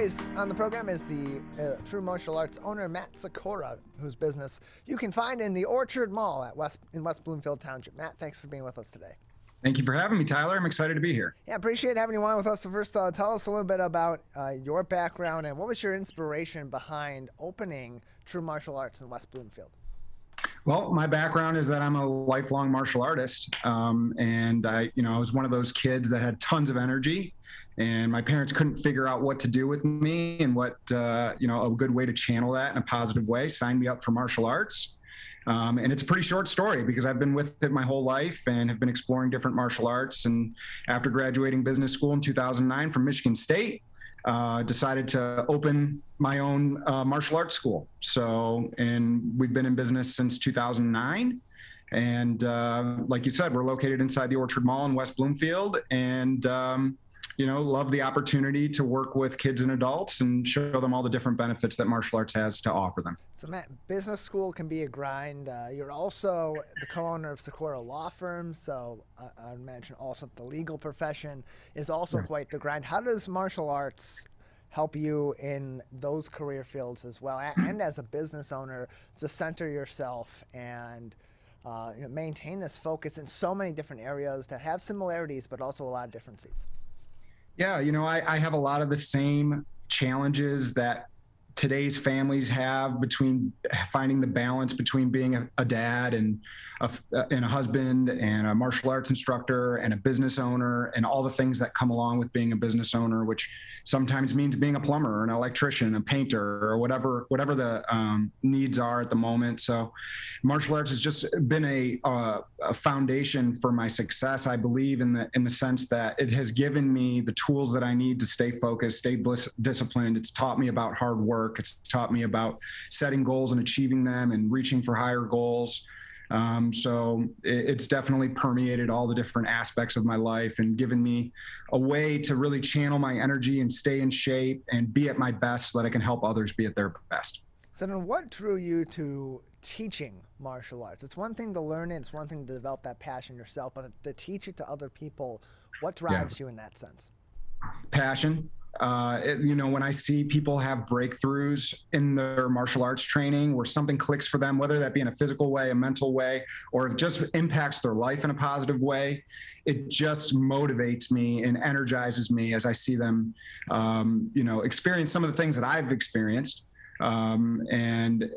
always on the program is the True Martial Arts owner, Matt Sikora, whose business you can find in the Orchard Mall in West Bloomfield Township. Matt, thanks for being with us today. Thank you for having me, Tyler. I'm excited to be here. Yeah, appreciate having you on with us. So first, tell us a little bit about your background and what was your inspiration behind opening True Martial Arts in West Bloomfield? Well, my background is that I'm a lifelong martial artist, and I was one of those kids that had tons of energy, and my parents couldn't figure out what to do with me and what a good way to channel that in a positive way. Signed me up for martial arts, and it's a pretty short story because I've been with it my whole life and have been exploring different martial arts. And after graduating business school in 2009 from Michigan State, decided to open my own martial arts school. And we've been in business since 2009. And like you said, we're located inside the Orchard Mall in West Bloomfield, and love the opportunity to work with kids and adults and show them all the different benefits that martial arts has to offer them. So Matt, business school can be a grind. You're also the co-owner of Secora law firm, so I imagine also the legal profession is also quite the grind. How does martial arts help you in those career fields as well, and as a business owner, to center yourself and maintain this focus in so many different areas that have similarities but also a lot of differences? Yeah, I have a lot of the same challenges that today's families have between finding the balance between being a dad and a husband and a martial arts instructor and a business owner and all the things that come along with being a business owner, which sometimes means being a plumber or an electrician, a painter, or whatever the needs are at the moment. So martial arts has just been a foundation for my success, I believe, in the sense that it has given me the tools that I need to stay focused, stay disciplined. It's taught me about hard work. It's taught me about setting goals and achieving them and reaching for higher goals. So it's definitely permeated all the different aspects of my life and given me a way to really channel my energy and stay in shape and be at my best so that I can help others be at their best. So then what drew you to teaching martial arts? It's one thing to learn it, it's one thing to develop that passion yourself, but to teach it to other people, what drives you in that sense? Passion. When I see people have breakthroughs in their martial arts training where something clicks for them, whether that be in a physical way, a mental way, or it just impacts their life in a positive way, it just motivates me and energizes me as I see them, experience some of the things that I've experienced. And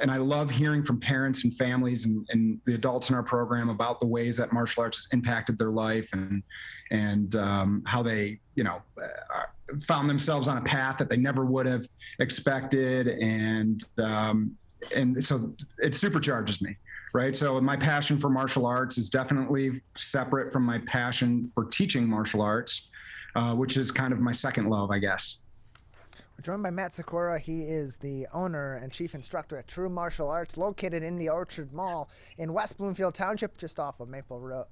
I love hearing from parents and families and the adults in our program about the ways that martial arts has impacted their life and how they, found themselves on a path that they never would have expected. And so it supercharges me. Right. So my passion for martial arts is definitely separate from my passion for teaching martial arts, which is kind of my second love, I guess. We're joined by Matt Sikora. He is the owner and chief instructor at True Martial Arts, located in the Orchard Mall in West Bloomfield Township, just off of Maple Road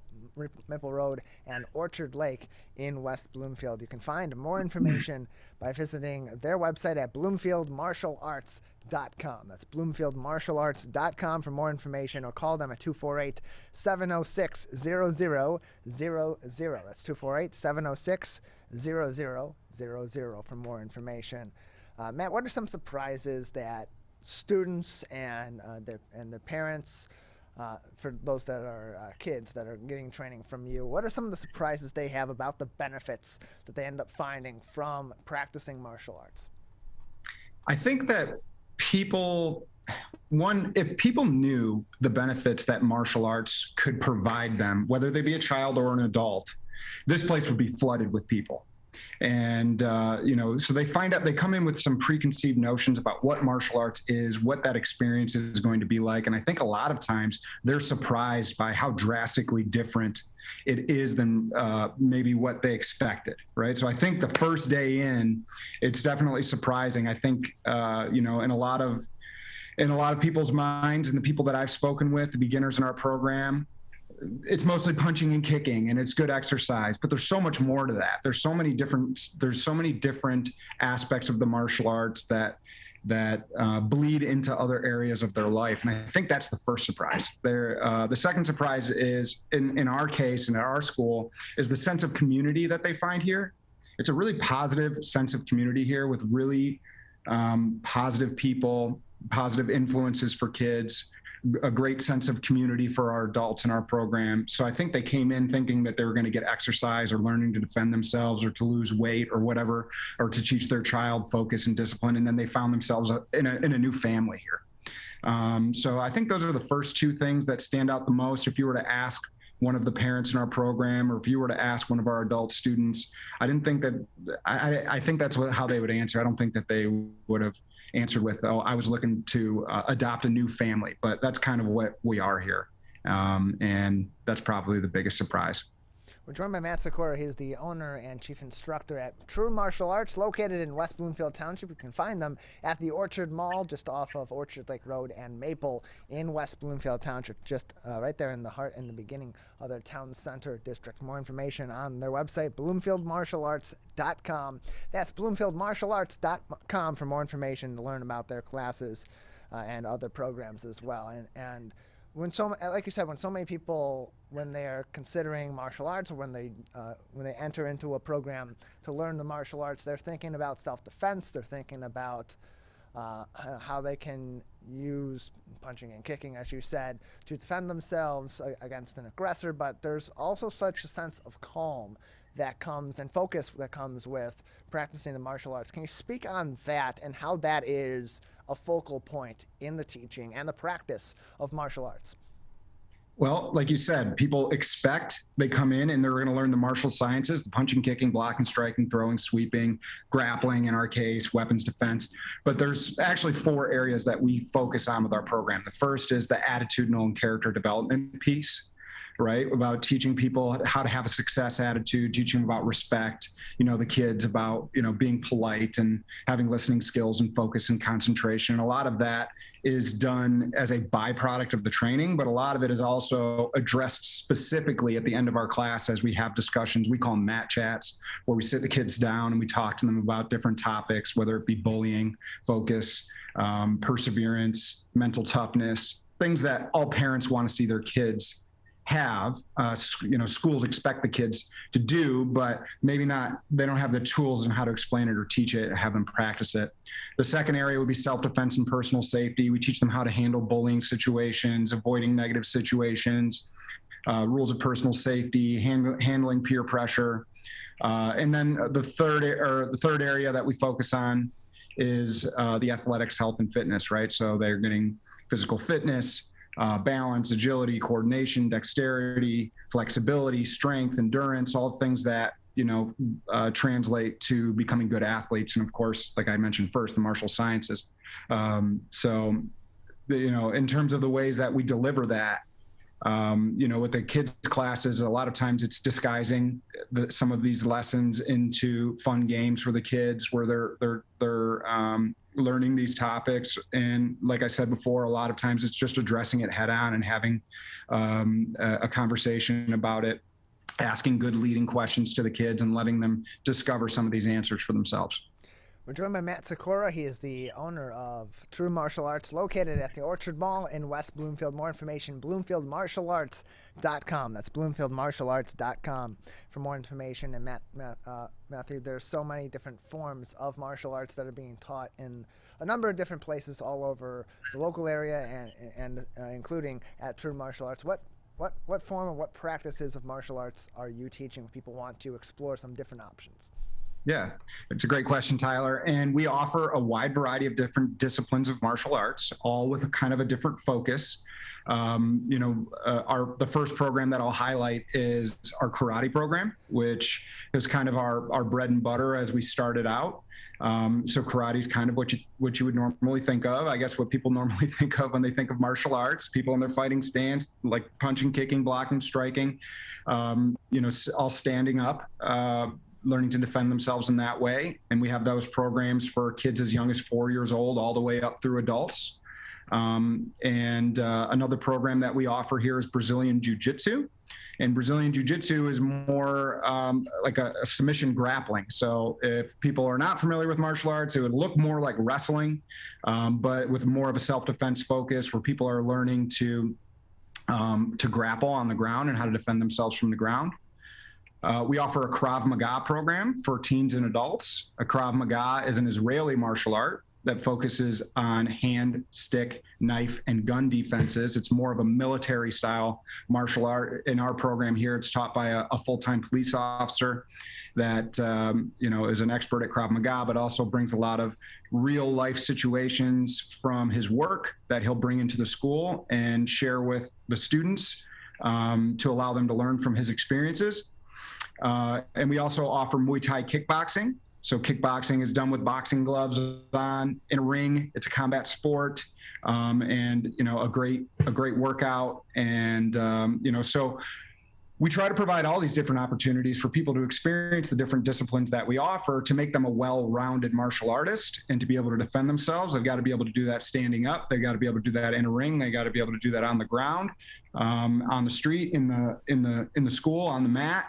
and Orchard Lake in West Bloomfield. You can find more information by visiting their website at bloomfieldmartialarts.com. That's bloomfieldmartialarts.com for more information, or call them at 248-706-0000. That's 248-706-0000 for more information. Matt, what are some surprises that students and their parents, for those that are kids that are getting training from you, what are some of the surprises they have about the benefits that they end up finding from practicing martial arts? I think that if people knew the benefits that martial arts could provide them, whether they be a child or an adult, this place would be flooded with people. And, so they come in with some preconceived notions about what martial arts is, what that experience is going to be like. And I think a lot of times they're surprised by how drastically different it is than maybe what they expected. Right. So I think the first day in, it's definitely surprising. I think, in a lot of people's minds and the people that I've spoken with, the beginners in our program, it's mostly punching and kicking and it's good exercise, but there's so much more to that. There's so many different aspects of the martial arts that bleed into other areas of their life. And I think that's the first surprise. The second surprise is in our case and at our school is the sense of community that they find here. it's a really positive sense of community here with really positive people, positive influences for kids, a great sense of community for our adults in our program. So I think they came in thinking that they were going to get exercise or learning to defend themselves or to lose weight or whatever, or to teach their child focus and discipline. And then they found themselves in a new family here. So I think those are the first two things that stand out the most. If you were to ask one of the parents in our program, or if you were to ask one of our adult students, I think that's how they would answer. I don't think that they would have answered with, oh, I was looking to adopt a new family, but that's kind of what we are here. And that's probably the biggest surprise. We're joined by Matt Sikora. He's the owner and chief instructor at True Martial Arts, located in West Bloomfield Township. You can find them at the Orchard Mall, just off of Orchard Lake Road and Maple in West Bloomfield Township, just right there in the beginning of their town center district. More information on their website, bloomfieldmartialarts.com. That's bloomfieldmartialarts.com for more information to learn about their classes and other programs as well. And when like you said, when so many people, when they are considering martial arts, or when they enter into a program to learn the martial arts, they're thinking about self-defense. They're thinking about how they can use punching and kicking, as you said, to defend themselves against an aggressor. But there's also such a sense of calm that comes, and focus that comes with practicing the martial arts. Can you speak on that and how that is a focal point in the teaching and the practice of martial arts? Well, like you said, people expect they come in and they're going to learn the martial sciences, the punching, kicking, blocking, striking, throwing, sweeping, grappling in our case, weapons defense. But there's actually 4 areas that we focus on with our program. The first is the attitudinal and character development piece, right? About teaching people how to have a success attitude, teaching them about respect, the kids about, being polite and having listening skills and focus and concentration. And a lot of that is done as a byproduct of the training, but a lot of it is also addressed specifically at the end of our class as we have discussions. We call them mat chats, where we sit the kids down and we talk to them about different topics, whether it be bullying, focus, perseverance, mental toughness, things that all parents want to see their kids have. Schools expect the kids to do, but maybe not, they don't have the tools and how to explain it or teach it, have them practice it. The second area would be self-defense and personal safety. We teach them how to handle bullying situations, avoiding negative situations, rules of personal safety, handling peer pressure. And then the third area that we focus on is the athletics, health, and fitness, right? So they're getting physical fitness, balance, agility, coordination, dexterity, flexibility, strength, endurance, all things that, translate to becoming good athletes. And of course, like I mentioned first, the martial sciences. In terms of the ways that we deliver that, with the kids' classes, a lot of times it's disguising some of these lessons into fun games for the kids where they're learning these topics. And like I said before, a lot of times it's just addressing it head on and having a conversation about it, asking good leading questions to the kids and letting them discover some of these answers for themselves. We're joined by Matt Sikora. He is the owner of True Martial Arts, located at the Orchard Mall in West Bloomfield. More information, bloomfieldmartialarts.com. That's bloomfieldmartialarts.com for more information. And Matthew, there's so many different forms of martial arts that are being taught in a number of different places all over the local area and including at True Martial Arts. What form or what practices of martial arts are you teaching if people want to explore some different options? Yeah, it's a great question, Tyler. And we offer a wide variety of different disciplines of martial arts, all with a kind of a different focus. The first program that I'll highlight is our karate program, which is kind of our bread and butter as we started out. So karate is kind of what you would normally think of. I guess what people normally think of when they think of martial arts, people in their fighting stance, like punching, kicking, blocking, striking, all standing up, learning to defend themselves in that way. And we have those programs for kids as young as 4 years old, all the way up through adults. Another program that we offer here is Brazilian Jiu-Jitsu. And Brazilian Jiu-Jitsu is more like a submission grappling. So if people are not familiar with martial arts, it would look more like wrestling, but with more of a self-defense focus where people are learning to grapple on the ground and how to defend themselves from the ground. We offer a Krav Maga program for teens and adults. A Krav Maga is an Israeli martial art that focuses on hand, stick, knife, and gun defenses. It's more of a military style martial art. In our program here, it's taught by a full-time police officer that is an expert at Krav Maga, but also brings a lot of real life situations from his work that he'll bring into the school and share with the students to allow them to learn from his experiences. And we also offer Muay Thai kickboxing. So kickboxing is done with boxing gloves on in a ring. It's a combat sport, and a great workout. And so we try to provide all these different opportunities for people to experience the different disciplines that we offer to make them a well-rounded martial artist and to be able to defend themselves. They've got to be able to do that standing up. They've got to be able to do that in a ring. They got to be able to do that on the ground, on the street, in the school, on the mat.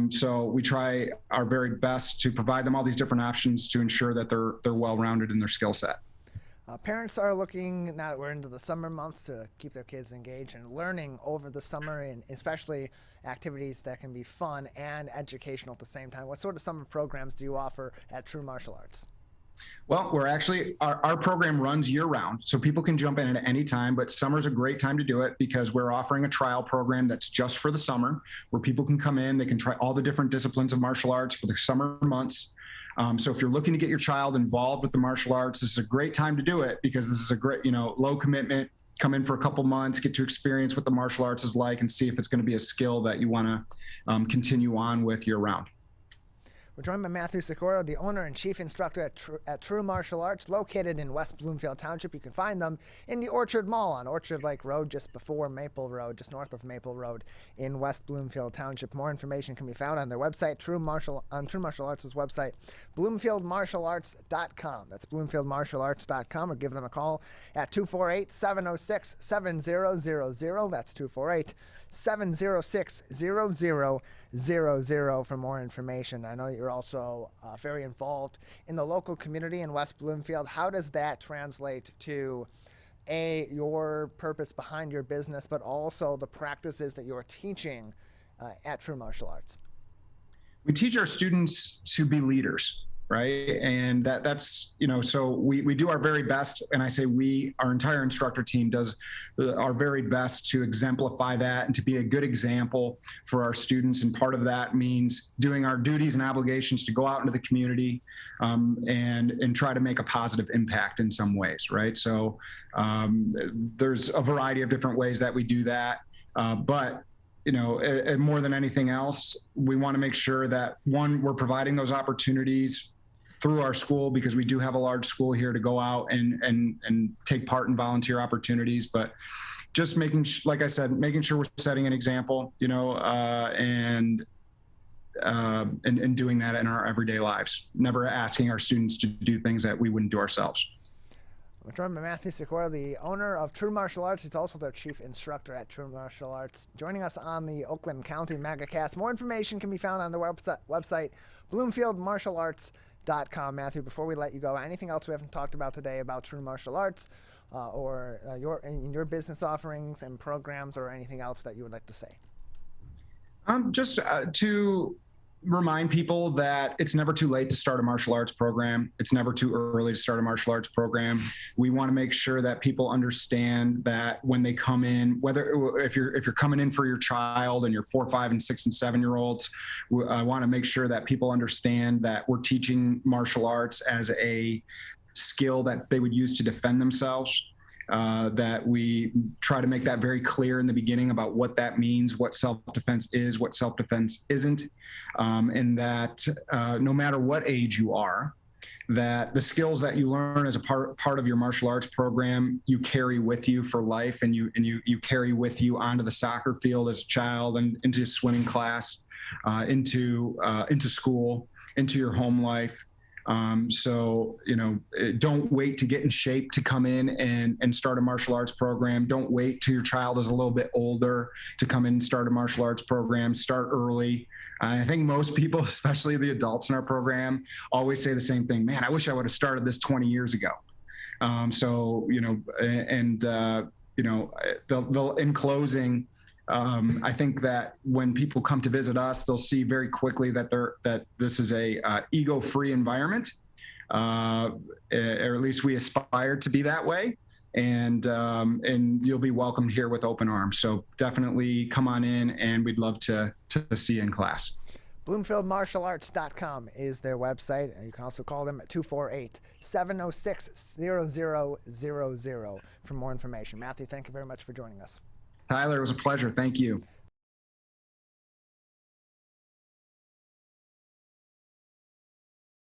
So we try our very best to provide them all these different options to ensure that they're well-rounded in their skill set. Parents are looking, now that we're into the summer months, to keep their kids engaged and learning over the summer, and especially activities that can be fun and educational at the same time. What sort of summer programs do you offer at True Martial Arts? Well, we're actually, our program runs year round, so people can jump in at any time, but summer's a great time to do it because we're offering a trial program that's just for the summer, where people can come in, they can try all the different disciplines of martial arts for the summer months. So if you're looking to get your child involved with the martial arts, this is a great time to do it because this is a great, low commitment, come in for a couple months, get to experience what the martial arts is like and see if it's going to be a skill that you want to continue on with year round. We're joined by Matthew Sikora, the owner and chief instructor at True Martial Arts, located in West Bloomfield Township. You can find them in the Orchard Mall on Orchard Lake Road, just before Maple Road, just north of Maple Road in West Bloomfield Township. More information can be found on their website, True Martial Arts' website, BloomfieldMartialArts.com. That's BloomfieldMartialArts.com, or give them a call at 248-706-7000. That's 248-706-0000 for more information. I know you're also very involved in the local community in West Bloomfield. How does that translate to your purpose behind your business, but also the practices that you're teaching at True Martial Arts? We teach our students to be leaders, right? And that's, so we do our very best. And I say our entire instructor team does our very best to exemplify that and to be a good example for our students. And part of that means doing our duties and obligations to go out into the community and try to make a positive impact in some ways, right? So there's a variety of different ways that we do that. But and more than anything else, we want to make sure that, one, we're providing those opportunities through our school, because we do have a large school here, to go out and take part in volunteer opportunities. But just making sure we're setting an example, and doing that in our everyday lives, never asking our students to do things that we wouldn't do ourselves. We're joined by Matthew Sikora, the owner of True Martial Arts. He's also their chief instructor at True Martial Arts, joining us on the Oakland County Megacast. More information can be found on the website, BloomfieldMartialArts.com. Matthew, before we let you go, anything else we haven't talked about today about True Martial Arts or your business offerings and programs, or anything else that you would like to say? Just to remind people that it's never too late to start a martial arts program. It's never too early to start a martial arts program. We want to make sure that people understand that when they come in, if you're coming in for your child and your 4, 5, and 6 and 7-year-olds, I want to make sure that people understand that we're teaching martial arts as a skill that they would use to defend themselves. That we try to make that very clear in the beginning about what that means, what self-defense is, what self-defense isn't, and that no matter what age you are, that the skills that you learn as a part of your martial arts program, you carry with you for life, and you carry with you onto the soccer field as a child, and into swimming class, into school, into your home life. So, don't wait to get in shape to come in and start a martial arts program. Don't wait till your child is a little bit older to come in and start a martial arts program. Start early. I think most people, especially the adults in our program, always say the same thing. Man, I wish I would have started this 20 years ago. In closing, I think that when people come to visit us, they'll see very quickly that this is a ego-free environment, or at least we aspire to be that way. And you'll be welcomed here with open arms. So definitely come on in, and we'd love to see you in class. BloomfieldMartialArts.com is their website, and you can also call them at 248-706-0000 for more information. Matthew, thank you very much for joining us. Tyler, it was a pleasure. Thank you.